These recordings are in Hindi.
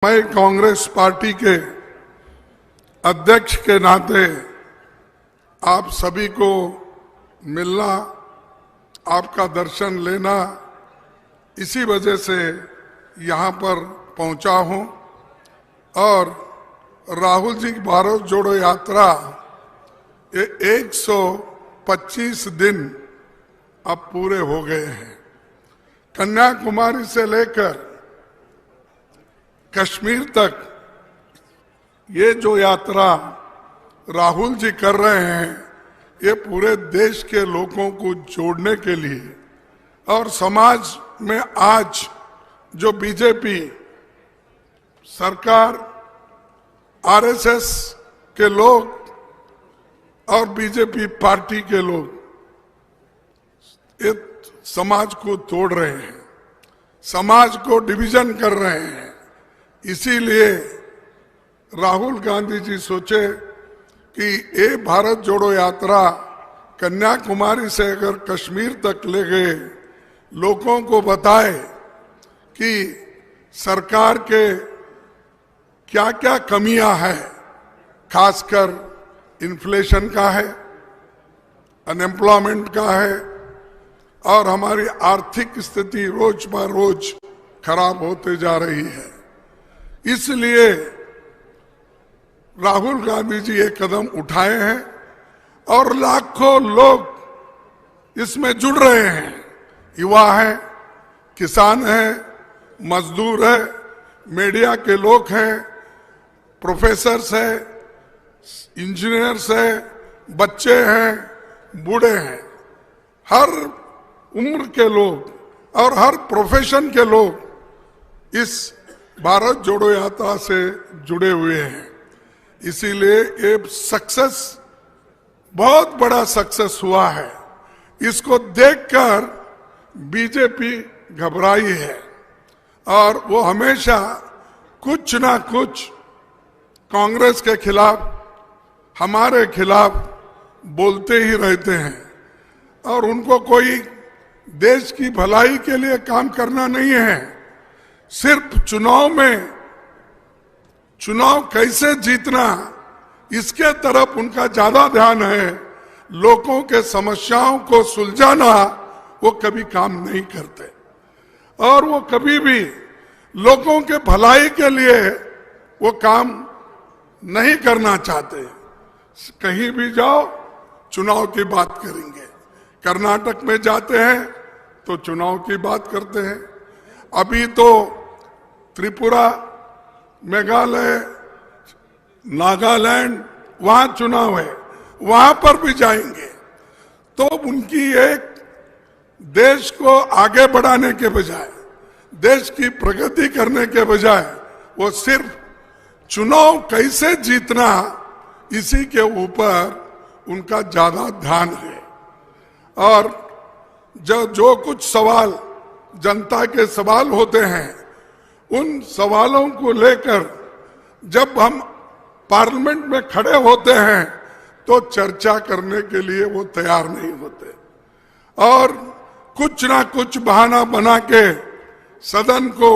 मैं कांग्रेस पार्टी के अध्यक्ष के नाते आप सभी को मिलना, आपका दर्शन लेना, इसी वजह से यहाँ पर पहुँचा हूँ। और राहुल जी की भारत जोड़ो यात्रा ये 125 दिन अब पूरे हो गए हैं। कन्याकुमारी से लेकर कश्मीर तक ये जो यात्रा राहुल जी कर रहे हैं, ये पूरे देश के लोगों को जोड़ने के लिए और समाज में आज जो बीजेपी सरकार, आरएसएस के लोग और बीजेपी पार्टी के लोग ये समाज को तोड़ रहे हैं, समाज को डिवीजन कर रहे हैं। इसीलिए राहुल गांधी जी सोचे कि ये भारत जोड़ो यात्रा कन्याकुमारी से अगर कश्मीर तक ले गए, लोगों को बताए कि सरकार के क्या क्या कमियां हैं, खासकर इन्फ्लेशन का है, अनएम्प्लॉयमेंट का है और हमारी आर्थिक स्थिति रोज ब रोज खराब होते जा रही है। इसलिए राहुल गांधी जी ये कदम उठाए हैं और लाखों लोग इसमें जुड़ रहे हैं। युवा हैं, किसान हैं, मजदूर हैं, मीडिया के लोग हैं, प्रोफेसर्स हैं, इंजीनियर्स हैं, बच्चे हैं, बूढ़े हैं, हर उम्र के लोग और हर प्रोफेशन के लोग इस भारत जोड़ो यात्रा से जुड़े हुए हैं। इसीलिए ये सक्सेस बहुत बड़ा सक्सेस हुआ है। इसको देखकर बीजेपी घबराई है और वो हमेशा कुछ ना कुछ कांग्रेस के खिलाफ, हमारे खिलाफ बोलते ही रहते हैं और उनको कोई देश की भलाई के लिए काम करना नहीं है। सिर्फ चुनाव में चुनाव कैसे जीतना, इसके तरफ उनका ज्यादा ध्यान है। लोगों के समस्याओं को सुलझाना वो कभी काम नहीं करते और वो कभी भी लोगों के भलाई के लिए वो काम नहीं करना चाहते। कहीं भी जाओ चुनाव की बात करेंगे, कर्नाटक में जाते हैं तो चुनाव की बात करते हैं। अभी तो त्रिपुरा, मेघालय, नागालैंड वहां चुनाव है, वहां पर भी जाएंगे। तो उनकी एक देश को आगे बढ़ाने के बजाय, देश की प्रगति करने के बजाय वो सिर्फ चुनाव कैसे जीतना, इसी के ऊपर उनका ज्यादा ध्यान है। और जो कुछ सवाल जनता के सवाल होते हैं, उन सवालों को लेकर जब हम पार्लियामेंट में खड़े होते हैं तो चर्चा करने के लिए वो तैयार नहीं होते और कुछ ना कुछ बहाना बना के सदन को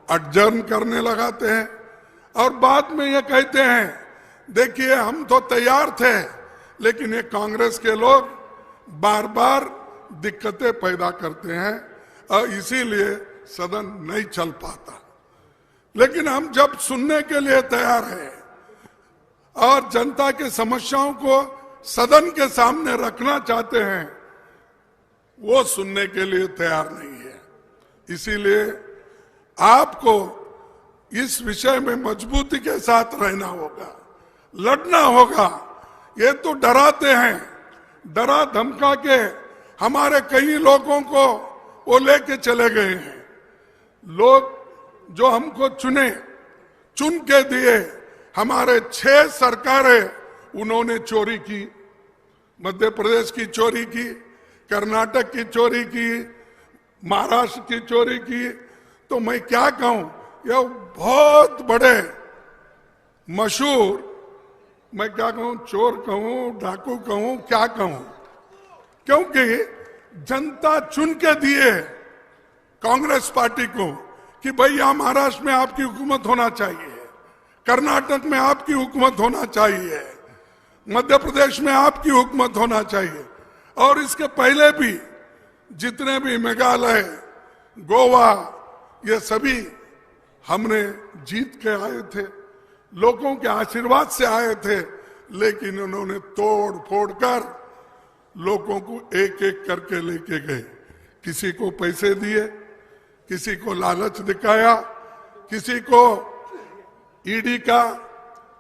अडजर्न करने लगाते हैं और बाद में ये कहते हैं, देखिए हम तो तैयार थे, लेकिन ये कांग्रेस के लोग बार बार दिक्कतें पैदा करते हैं और इसीलिए सदन नहीं चल पाता। लेकिन हम जब सुनने के लिए तैयार हैं और जनता के समस्याओं को सदन के सामने रखना चाहते हैं, वो सुनने के लिए तैयार नहीं है। इसीलिए आपको इस विषय में मजबूती के साथ रहना होगा, लड़ना होगा। ये तो डराते हैं, डरा धमका के हमारे कई लोगों को वो लेके चले गए हैं। लोग जो हमको चुन के दिए, हमारे 6 सरकारें उन्होंने चोरी की। मध्य प्रदेश की चोरी की, कर्नाटक की चोरी की, महाराष्ट्र की चोरी की। तो मैं क्या कहूं, यह बहुत बड़े मशहूर, मैं क्या कहूं, चोर कहूं, डाकू कहूं, क्या कहूं, क्योंकि जनता चुन के दिए कांग्रेस पार्टी को कि भैया महाराष्ट्र में आपकी हुकूमत होना चाहिए, कर्नाटक में आपकी हुकूमत होना चाहिए, मध्य प्रदेश में आपकी हुकूमत होना चाहिए। और इसके पहले भी जितने भी मेघालय, गोवा, ये सभी हमने जीत के आए थे, लोगों के आशीर्वाद से आए थे, लेकिन उन्होंने तोड़ फोड़ कर लोगों को एक एक करके लेके गए। किसी को पैसे दिए, किसी को लालच दिखाया, किसी को ईडी का,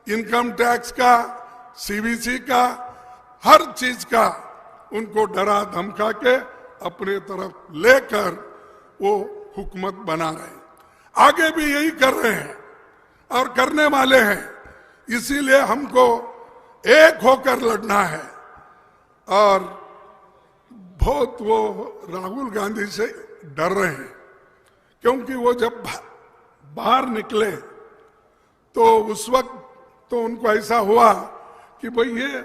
इनकम टैक्स का, सीबीसी का, हर चीज का उनको डरा धमका के अपने तरफ लेकर वो हुकूमत बना रहे हैं। आगे भी यही कर रहे हैं और करने वाले हैं। इसीलिए हमको एक होकर लड़ना है। और बहुत वो राहुल गांधी से डर रहे हैं, क्योंकि वो जब बाहर निकले तो उस वक्त तो उनको ऐसा हुआ कि भाई ये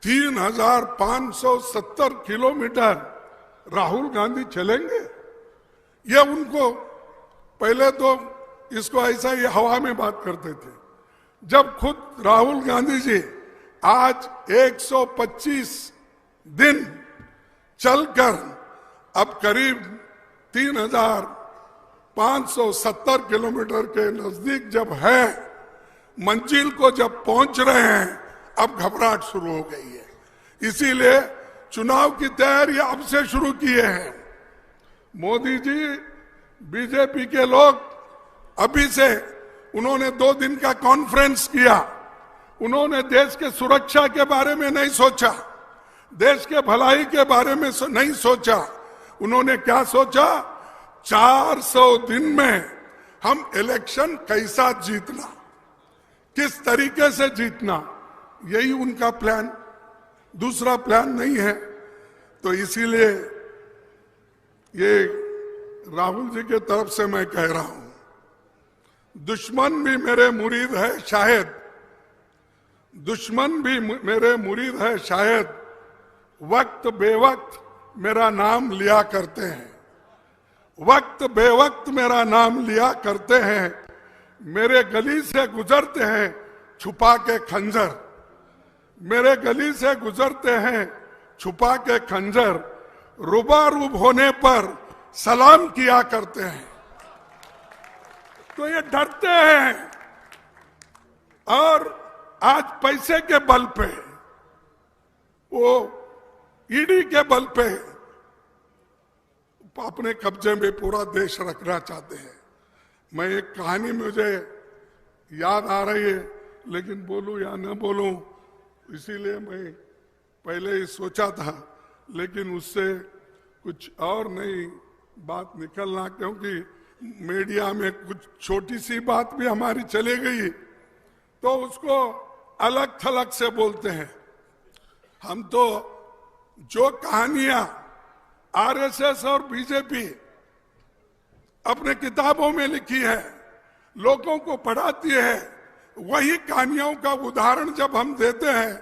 3570 किलोमीटर राहुल गांधी चलेंगे। ये उनको पहले तो इसको ऐसा ये हवा में बात करते थे। जब खुद राहुल गांधी जी आज 125 दिन चलकर अब करीब 3570 किलोमीटर के नजदीक जब है, मंजिल को जब पहुंच रहे हैं, अब घबराहट शुरू हो गई है। इसीलिए चुनाव की तैयारी अब से शुरू किए हैं। मोदी जी, बीजेपी के लोग अभी से उन्होंने 2 दिन का कॉन्फ्रेंस किया। उन्होंने देश के सुरक्षा के बारे में नहीं सोचा, देश के भलाई के बारे में नहीं सोचा। उन्होंने क्या सोचा? 400 दिन में हम इलेक्शन कैसा जीतना, किस तरीके से जीतना, यही उनका प्लान, दूसरा प्लान नहीं है। तो इसीलिए ये राहुल जी के तरफ से मैं कह रहा हूं, दुश्मन भी मेरे मुरीद है शायद, दुश्मन भी मेरे मुरीद है शायद, वक्त बेवक्त मेरा नाम लिया करते हैं, वक्त बेवक्त मेरा नाम लिया करते हैं, मेरे गली से गुजरते हैं छुपा के खंजर, मेरे गली से गुजरते हैं छुपा के खंजर, रूबारूब होने पर सलाम किया करते हैं। तो ये डरते हैं और आज पैसे के बल पे, वो ईडी के बल पे अपने कब्जे में पूरा देश रखना चाहते हैं। मैं एक कहानी मुझे याद आ रही है, लेकिन बोलूं या न बोलूं, इसीलिए मैं पहले ही सोचा था, लेकिन उससे कुछ और नई बात निकलना, क्योंकि मीडिया में कुछ छोटी सी बात भी हमारी चली गई तो उसको अलग थलग से बोलते हैं। हम तो जो कहानियां आरएसएस और बीजेपी अपने किताबों में लिखी है, लोगों को पढ़ाती है, वही कहानियों का उदाहरण जब हम देते हैं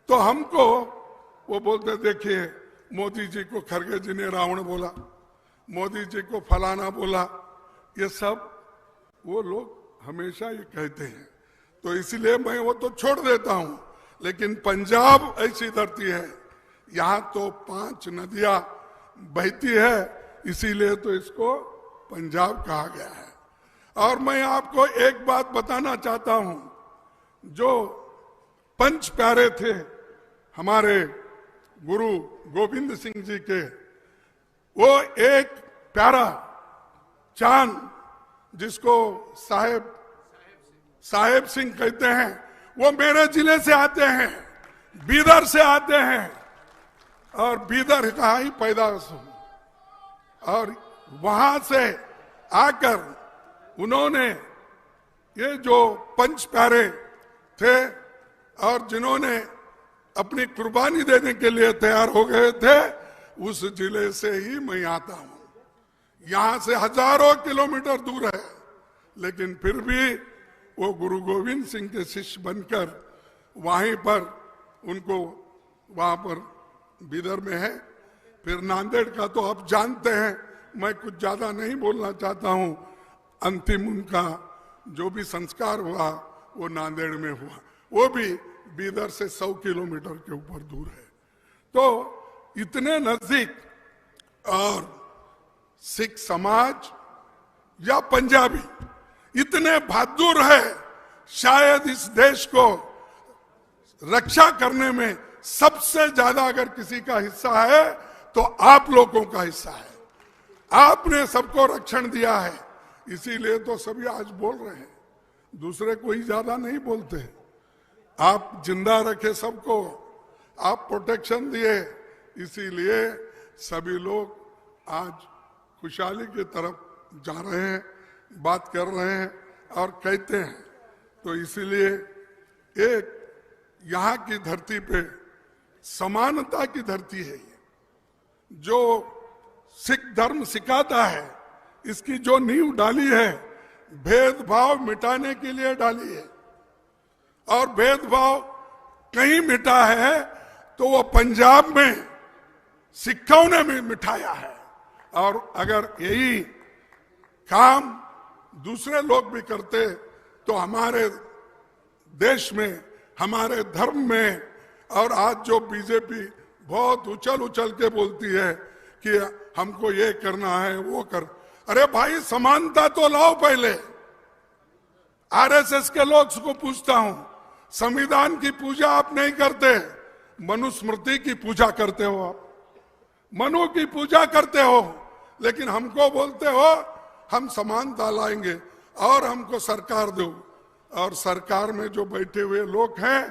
तो हमको वो बोलते, देखिए मोदी जी को खरगे जी ने रावण बोला, मोदी जी को फलाना बोला, ये सब वो लोग हमेशा ये कहते हैं। तो इसलिए मैं वो तो छोड़ देता हूं। लेकिन पंजाब ऐसी धरती है, यहाँ तो 5 नदियां बहती है, इसीलिए तो इसको पंजाब कहा गया है। और मैं आपको एक बात बताना चाहता हूं, जो पंच प्यारे थे हमारे गुरु गोविंद सिंह जी के, वो एक प्यारा चांद जिसको साहेब सिंह कहते हैं, वो मेरे जिले से आते हैं, बीदर से आते हैं, और बीदर का ही पैदा हूं। और वहां से आकर उन्होंने ये जो पंच प्यारे थे और जिन्होंने अपनी कुर्बानी देने के लिए तैयार हो गए थे, उस जिले से ही मैं आता हूं। यहां से हजारों किलोमीटर दूर है, लेकिन फिर भी वो गुरु गोविंद सिंह के शिष्य बनकर वहीं पर उनको वहां पर बीदर में है। फिर नांदेड़ का तो आप जानते हैं, मैं कुछ ज्यादा नहीं बोलना चाहता हूं। अंतिम उनका जो भी संस्कार हुआ वो नांदेड़ में हुआ, वो भी बीदर से 100 किलोमीटर के ऊपर दूर है। तो इतने नजदीक, और सिख समाज या पंजाबी इतने बहादुर है, शायद इस देश को रक्षा करने में सबसे ज्यादा अगर किसी का हिस्सा है तो आप लोगों का हिस्सा है। आपने सबको रक्षण दिया है, इसीलिए तो सभी आज बोल रहे हैं, दूसरे कोई ज्यादा नहीं बोलते। आप जिंदा रखे सबको, आप प्रोटेक्शन दिए, इसीलिए सभी लोग आज खुशहाली की तरफ जा रहे हैं, बात कर रहे हैं और कहते हैं। तो इसीलिए एक यहाँ की धरती पे समानता की धरती है ये, जो सिख धर्म सिखाता है, इसकी जो नींव डाली है भेदभाव मिटाने के लिए डाली है। और भेदभाव कहीं मिटा है तो वो पंजाब में सिखों ने भी मिटाया है। और अगर यही काम दूसरे लोग भी करते तो हमारे देश में, हमारे धर्म में, और आज जो बीजेपी बहुत उछल उछल के बोलती है कि हमको ये करना है वो कर, अरे भाई समानता तो लाओ पहले। आरएसएस के लोग को पूछता हूं, संविधान की पूजा आप नहीं करते, मनुस्मृति की पूजा करते हो, आप मनु की पूजा करते हो, लेकिन हमको बोलते हो हम समानता लाएंगे और हमको सरकार दो। और सरकार में जो बैठे हुए लोग हैं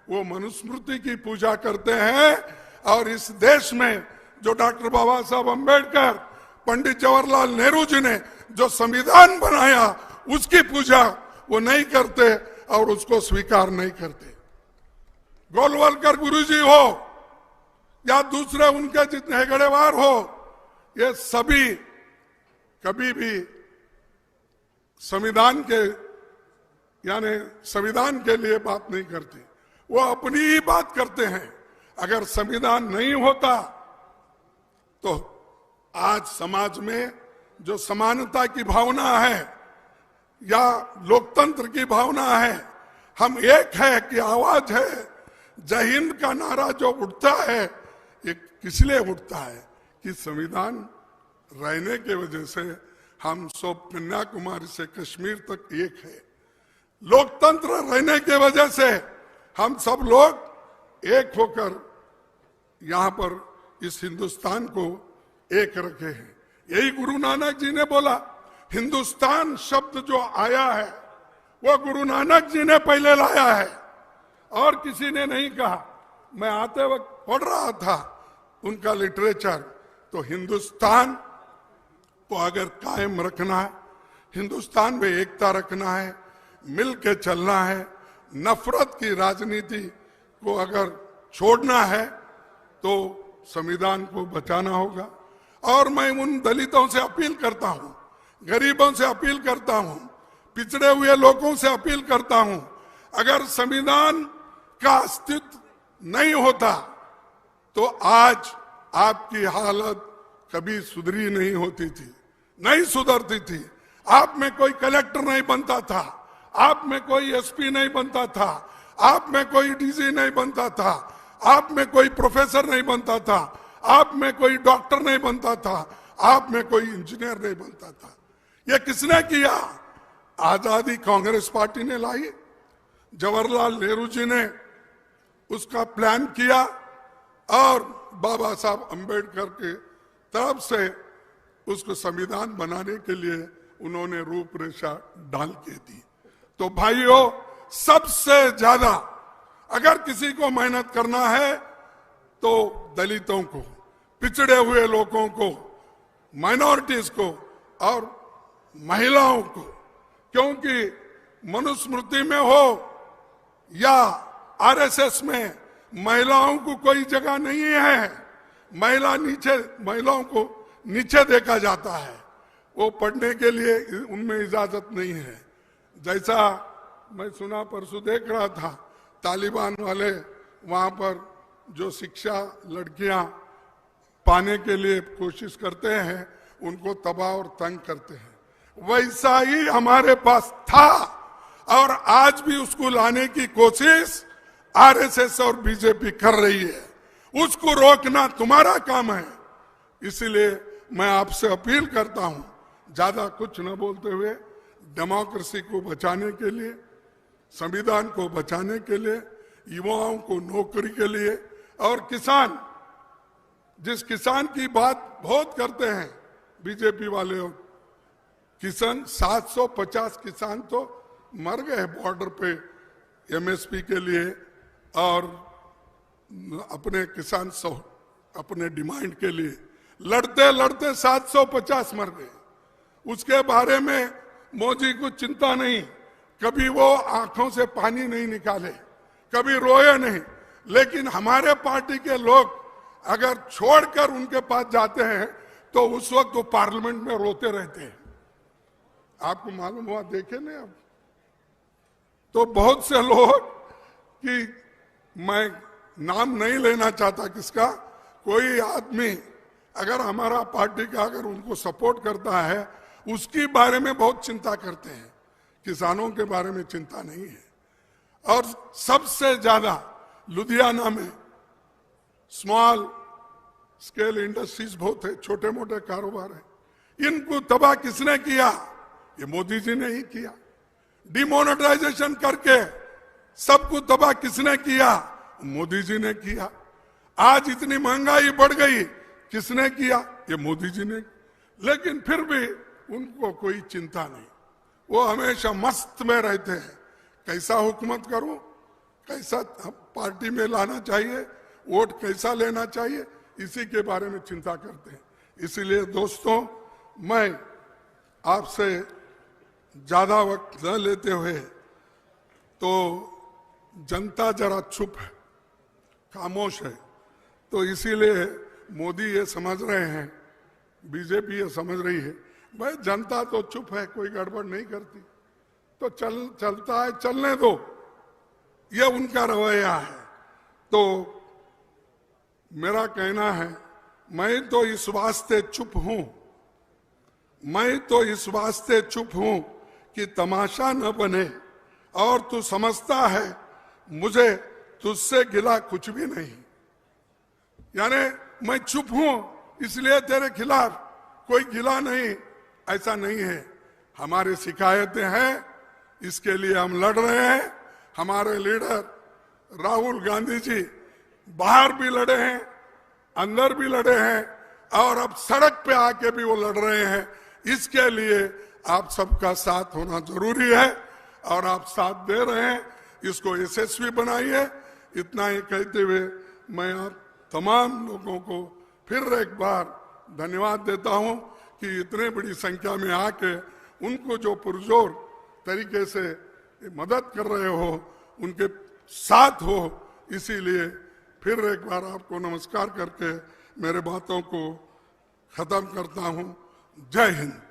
वो मनुस्मृति की पूजा करते हैं। और इस देश में जो डॉक्टर बाबा साहब अम्बेडकर, पंडित जवाहरलाल नेहरू जी ने जो संविधान बनाया उसकी पूजा वो नहीं करते और उसको स्वीकार नहीं करते। गोलवलकर गुरुजी हो या दूसरे उनके जितने हेगड़ेवार हो, ये सभी कभी भी संविधान के यानी संविधान के लिए बात नहीं करते, वो अपनी ही बात करते हैं। अगर संविधान नहीं होता तो आज समाज में जो समानता की भावना है या लोकतंत्र की भावना है, हम एक है कि आवाज है, जय हिंद का नारा जो उठता है ये किस लिए उठता है कि संविधान रहने के वजह से हम सब कन्याकुमारी से कश्मीर तक एक है। लोकतंत्र रहने के वजह से हम सब लोग एक होकर यहाँ पर इस हिंदुस्तान को एक रखे हैं। यही गुरु नानक जी ने बोला। हिंदुस्तान शब्द जो आया है वो गुरु नानक जी ने पहले लाया है और किसी ने नहीं कहा। मैं आते वक्त पढ़ रहा था उनका लिटरेचर, तो हिंदुस्तान को अगर कायम रखना है, हिंदुस्तान में एकता रखना है, मिल के चलना है, नफरत की राजनीति को अगर छोड़ना है तो संविधान को बचाना होगा। और मैं उन दलितों से अपील करता हूं, गरीबों से अपील करता हूं, पिछड़े हुए लोगों से अपील करता हूं, अगर संविधान का अस्तित्व नहीं होता तो आज आपकी हालत कभी सुधरी नहीं होती थी, नहीं सुधरती थी। आप में कोई कलेक्टर नहीं बनता था, आप में कोई एसपी नहीं बनता था, आप में कोई डीजी नहीं बनता था, आप में कोई प्रोफेसर नहीं बनता था, आप में कोई डॉक्टर नहीं बनता था, आप में कोई इंजीनियर नहीं बनता था। ये किसने किया? आजादी कांग्रेस पार्टी ने लाई, जवाहरलाल नेहरू जी ने उसका प्लान किया और बाबा साहब अम्बेडकर के तरफ से उसको संविधान बनाने के लिए उन्होंने रूपरेखा डाल के दी। तो भाइयों, सबसे ज्यादा अगर किसी को मेहनत करना है तो दलितों को, पिछड़े हुए लोगों को, माइनॉरिटीज को और महिलाओं को, क्योंकि मनुस्मृति में हो या आरएसएस में महिलाओं को कोई जगह नहीं है। महिलाओं को नीचे देखा जाता है, वो पढ़ने के लिए उनमें इजाजत नहीं है। जैसा मैं सुना, परसों देख रहा था, तालिबान वाले वहां पर जो शिक्षा लड़कियां पाने के लिए कोशिश करते हैं उनको तबाह और तंग करते हैं। वैसा ही हमारे पास था और आज भी उसको लाने की कोशिश आरएसएस और बीजेपी कर रही है। उसको रोकना तुम्हारा काम है। इसलिए मैं आपसे अपील करता हूं, ज्यादा कुछ न बोलते हुए, डेमोक्रेसी को बचाने के लिए, संविधान को बचाने के लिए, युवाओं को नौकरी के लिए और किसान, जिस किसान की बात बहुत करते हैं बीजेपी वाले, किसान 750 किसान तो मर गए बॉर्डर पे एमएसपी के लिए और अपने किसान अपने डिमांड के लिए लड़ते लड़ते 750 मर गए। उसके बारे में मोदी को चिंता नहीं, कभी वो आंखों से पानी नहीं निकाले, कभी रोए नहीं। लेकिन हमारे पार्टी के लोग अगर छोड़कर उनके पास जाते हैं तो उस वक्त वो पार्लियामेंट में रोते रहते हैं। आपको मालूम हुआ, देखे नहीं अब तो बहुत से लोग, कि मैं नाम नहीं लेना चाहता किसका, कोई आदमी अगर हमारा पार्टी का अगर उनको सपोर्ट करता है उसके बारे में बहुत चिंता करते हैं, किसानों के बारे में चिंता नहीं है। और सबसे ज्यादा लुधियाना में स्मॉल स्केल इंडस्ट्रीज बहुत है, छोटे मोटे कारोबार है, इनको तबाह किसने किया? ये मोदी जी ने ही किया। डिमोनेटाइजेशन करके सबको तबाह किसने किया? मोदी जी ने किया। आज इतनी महंगाई बढ़ गई, किसने किया? ये मोदी जी ने। लेकिन फिर भी उनको कोई चिंता नहीं, वो हमेशा मस्त में रहते हैं। कैसा हुकूमत करूं, कैसा पार्टी में लाना चाहिए, वोट कैसा लेना चाहिए, इसी के बारे में चिंता करते हैं। इसीलिए दोस्तों, मैं आपसे ज्यादा वक्त न लेते हुए, तो जनता जरा चुप है, खामोश है, तो इसीलिए मोदी ये समझ रहे हैं, बीजेपी ये समझ रही है, भाई जनता तो चुप है, कोई गड़बड़ नहीं करती, तो चलता है, चलने दो, ये उनका रवैया है। तो मेरा कहना है, मैं तो इस वास्ते चुप हूं, मैं तो इस वास्ते चुप हूं कि तमाशा न बने, और तू समझता है मुझे तुझसे गिला कुछ भी नहीं। यानी मैं चुप हूं इसलिए तेरे खिलाफ कोई गिला नहीं, ऐसा नहीं है। हमारी शिकायतें हैं, इसके लिए हम लड़ रहे हैं। हमारे लीडर राहुल गांधी जी बाहर भी लड़े हैं, अंदर भी लड़े हैं, और अब सड़क पे आके भी वो लड़ रहे हैं। इसके लिए आप सबका साथ होना जरूरी है, और आप साथ दे रहे हैं, इसको यशस्वी बनाइए। इतना ही कहते हुए मैं आप तमाम लोगों को फिर एक बार धन्यवाद देता हूं कि इतने बड़ी संख्या में आके उनको जो पुरजोर तरीके से मदद कर रहे हो, उनके साथ हो। इसीलिए फिर एक बार आपको नमस्कार करके मेरे बातों को खत्म करता हूं। जय हिंद।